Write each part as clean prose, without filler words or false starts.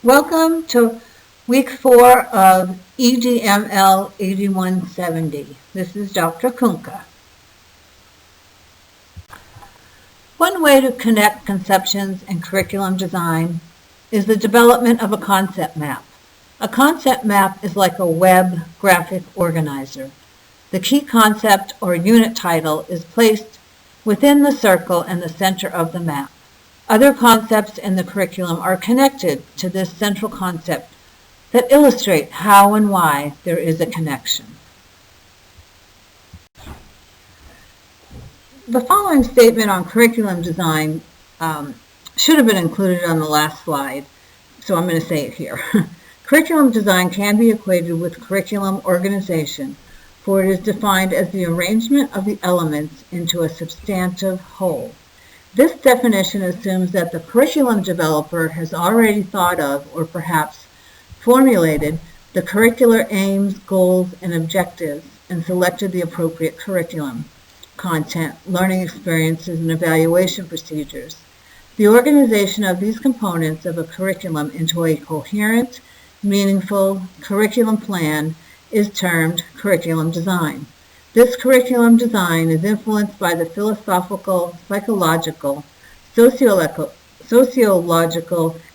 Welcome to week 4 of EDML 8170. This is Dr. Kunka. One way to connect conceptions and curriculum design is the development of a concept map. A concept map is like a web graphic organizer. The key concept or unit title is placed within the circle in the center of the map. Other concepts in the curriculum are connected to this central concept that illustrate how and why there is a connection. The following statement on curriculum design should have been included on the last slide, so I'm going to say it here. Curriculum design can be equated with curriculum organization, for it is defined as the arrangement of the elements into a substantive whole. This definition assumes that the curriculum developer has already thought of or perhaps formulated the curricular aims, goals, and objectives and selected the appropriate curriculum, content, learning experiences, and evaluation procedures. The organization of these components of a curriculum into a coherent, meaningful curriculum plan is termed curriculum design. This curriculum design is influenced by the philosophical, psychological, sociological,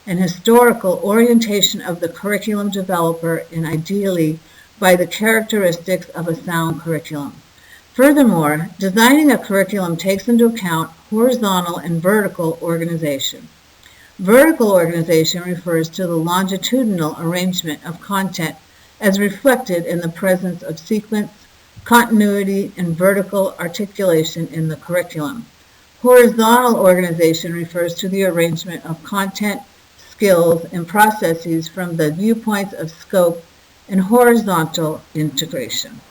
and historical orientation of the curriculum developer and ideally by the characteristics of a sound curriculum. Furthermore, designing a curriculum takes into account horizontal and vertical organization. Vertical organization refers to the longitudinal arrangement of content as reflected in the presence of sequence, continuity, and vertical articulation in the curriculum. Horizontal organization refers to the arrangement of content, skills, and processes from the viewpoints of scope and horizontal integration.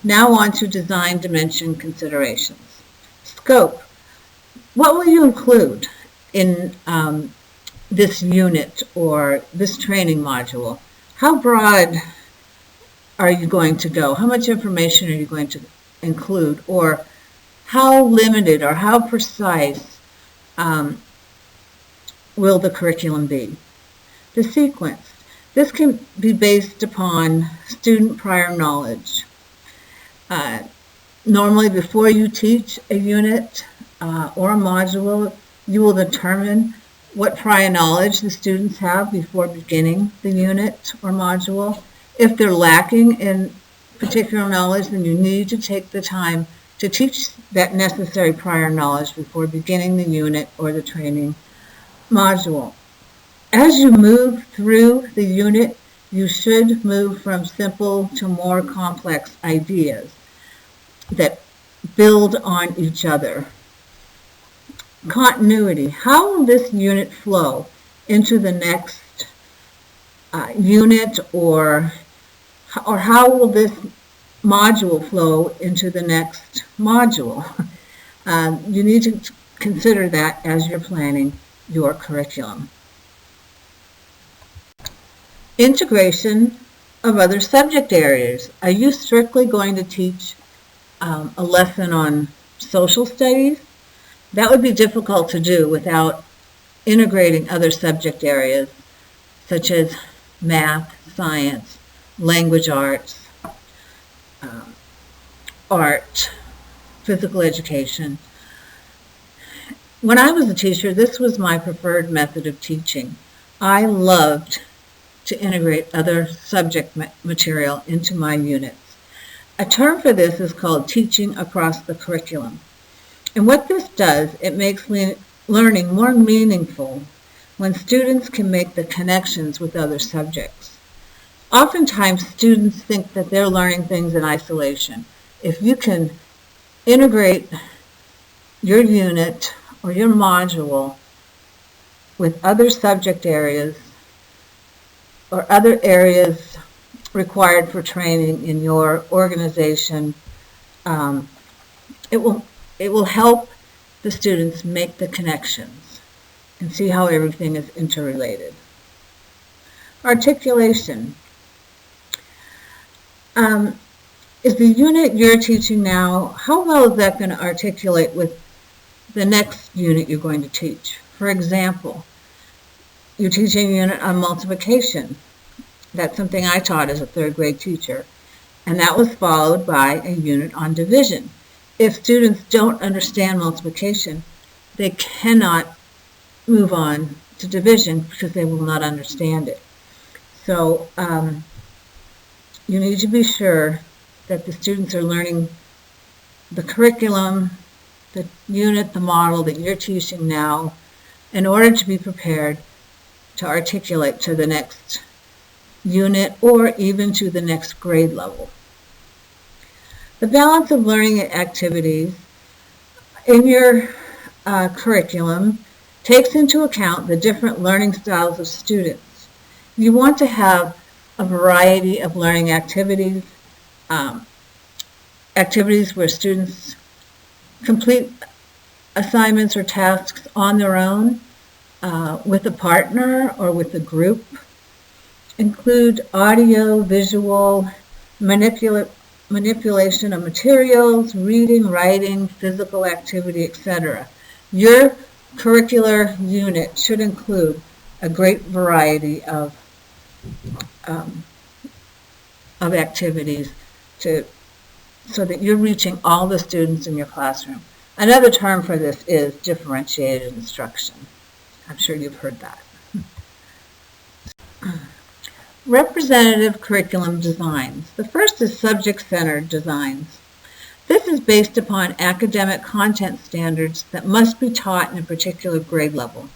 Now on to design dimension considerations. Scope. What will you include in this unit or this training module? How broad are you going to go? How much information are you going to include? Or how limited or how precise will the curriculum be? The sequence. This can be based upon student prior knowledge. Normally, before you teach a unit or a module, you will determine what prior knowledge the students have before beginning the unit or module. If they're lacking in particular knowledge, then you need to take the time to teach that necessary prior knowledge before beginning the unit or the training module. As you move through the unit, you should move from simple to more complex ideas that build on each other. Continuity. How will this unit flow into the next unit, or how will this module flow into the next module? You need to consider that as you're planning your curriculum. Integration of other subject areas. Are you strictly going to teach a lesson on social studies? That would be difficult to do without integrating other subject areas such as math, science, language arts, art, physical education. When I was a teacher, this was my preferred method of teaching. I loved to integrate other subject material into my units. A term for this is called teaching across the curriculum. And what this does, it makes learning more meaningful when students can make the connections with other subjects. Oftentimes, students think that they're learning things in isolation. If you can integrate your unit or your module with other subject areas or other areas required for training in your organization, it will help the students make the connections and see how everything is interrelated. Articulation. Is the unit you're teaching now, how well is that going to articulate with the next unit you're going to teach? For example, you teach a unit on multiplication. That's something I taught as a third grade teacher. And that was followed by a unit on division. If students don't understand multiplication, they cannot move on to division because they will not understand it. So you need to be sure that the students are learning the curriculum, the unit, the model that you're teaching now in order to be prepared to articulate to the next unit or even to the next grade level. The balance of learning activities in your curriculum takes into account the different learning styles of students. You want to have a variety of learning activities, activities where students complete assignments or tasks on their own with a partner or with a group. Include audio, visual, manipulation of materials, reading, writing, physical activity, etc. Your curricular unit should include a great variety of activities so that you're reaching all the students in your classroom. Another term for this is differentiated instruction. I'm sure you've heard that. Representative curriculum designs. The first is subject-centered designs. This is based upon academic content standards that must be taught in a particular grade level,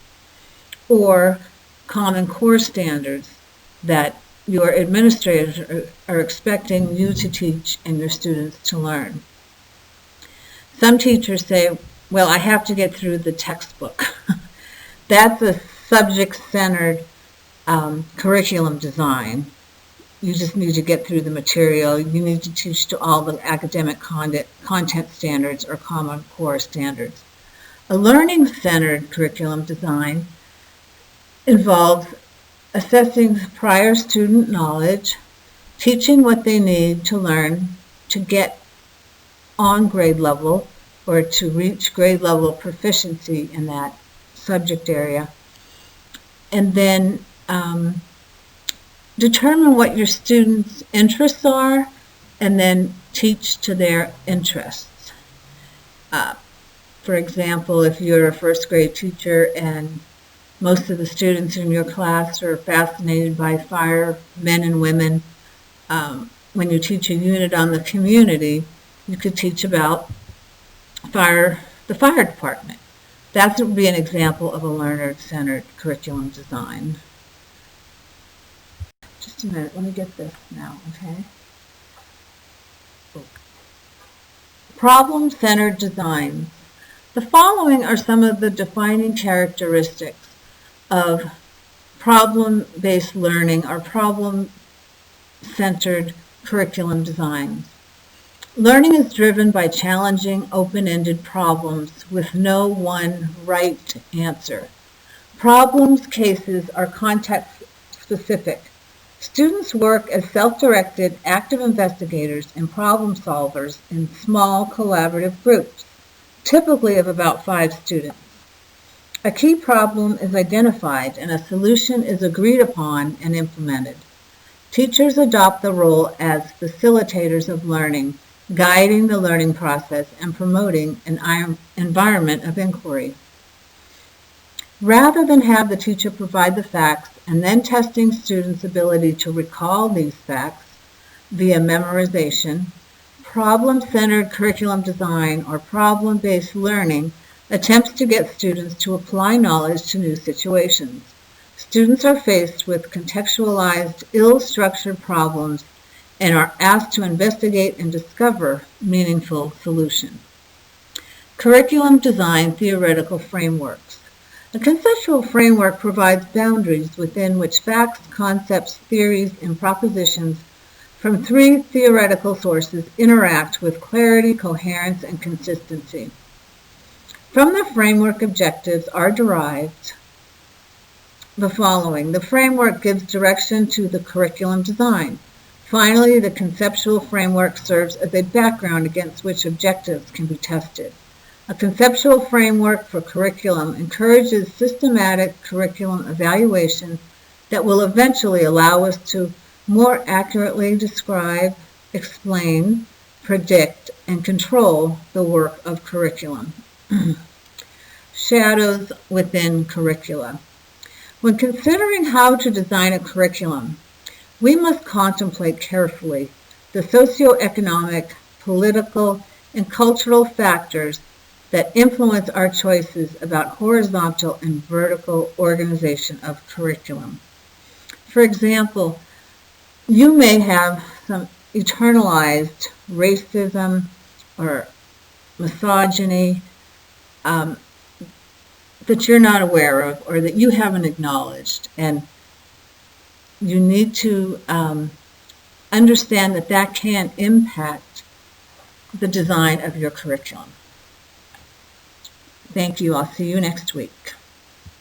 or Common Core standards that your administrators are expecting you to teach and your students to learn. Some teachers say, well, I have to get through the textbook. That's a subject-centered curriculum design. You just need to get through the material. You need to teach to all the academic content standards or Common Core standards. A learning-centered curriculum design involves assessing prior student knowledge, teaching what they need to learn to get on grade level or to reach grade level proficiency in that subject area, and then determine what your students' interests are and then teach to their interests. For example, if you're a first grade teacher and most of the students in your class are fascinated by firemen and women, when you teach a unit on the community, you could teach about the fire department. That would be an example of a learner-centered curriculum design. Just a minute, let me get this now, okay? Problem-centered designs. The following are some of the defining characteristics of problem-based learning or problem-centered curriculum designs. Learning is driven by challenging, open-ended problems with no one right answer. Problems cases are context-specific. Students work as self-directed, active investigators and problem solvers in small collaborative groups, typically of about 5 students. A key problem is identified and a solution is agreed upon and implemented. Teachers adopt the role as facilitators of learning, guiding the learning process and promoting an environment of inquiry. Rather than have the teacher provide the facts and then testing students' ability to recall these facts via memorization, problem-centered curriculum design or problem-based learning attempts to get students to apply knowledge to new situations. Students are faced with contextualized, ill-structured problems and are asked to investigate and discover meaningful solutions. Curriculum design theoretical frameworks. A conceptual framework provides boundaries within which facts, concepts, theories, and propositions from 3 theoretical sources interact with clarity, coherence, and consistency. From the framework, objectives are derived the following. The framework gives direction to the curriculum design. Finally, the conceptual framework serves as a background against which objectives can be tested. A conceptual framework for curriculum encourages systematic curriculum evaluation that will eventually allow us to more accurately describe, explain, predict, and control the work of curriculum. Shadows within curricula. When considering how to design a curriculum, we must contemplate carefully the socioeconomic, political, and cultural factors that influence our choices about horizontal and vertical organization of curriculum. For example, you may have some internalized racism or misogyny that you're not aware of or that you haven't acknowledged, and you need to understand that that can impact the design of your curriculum. Thank you. I'll see you next week.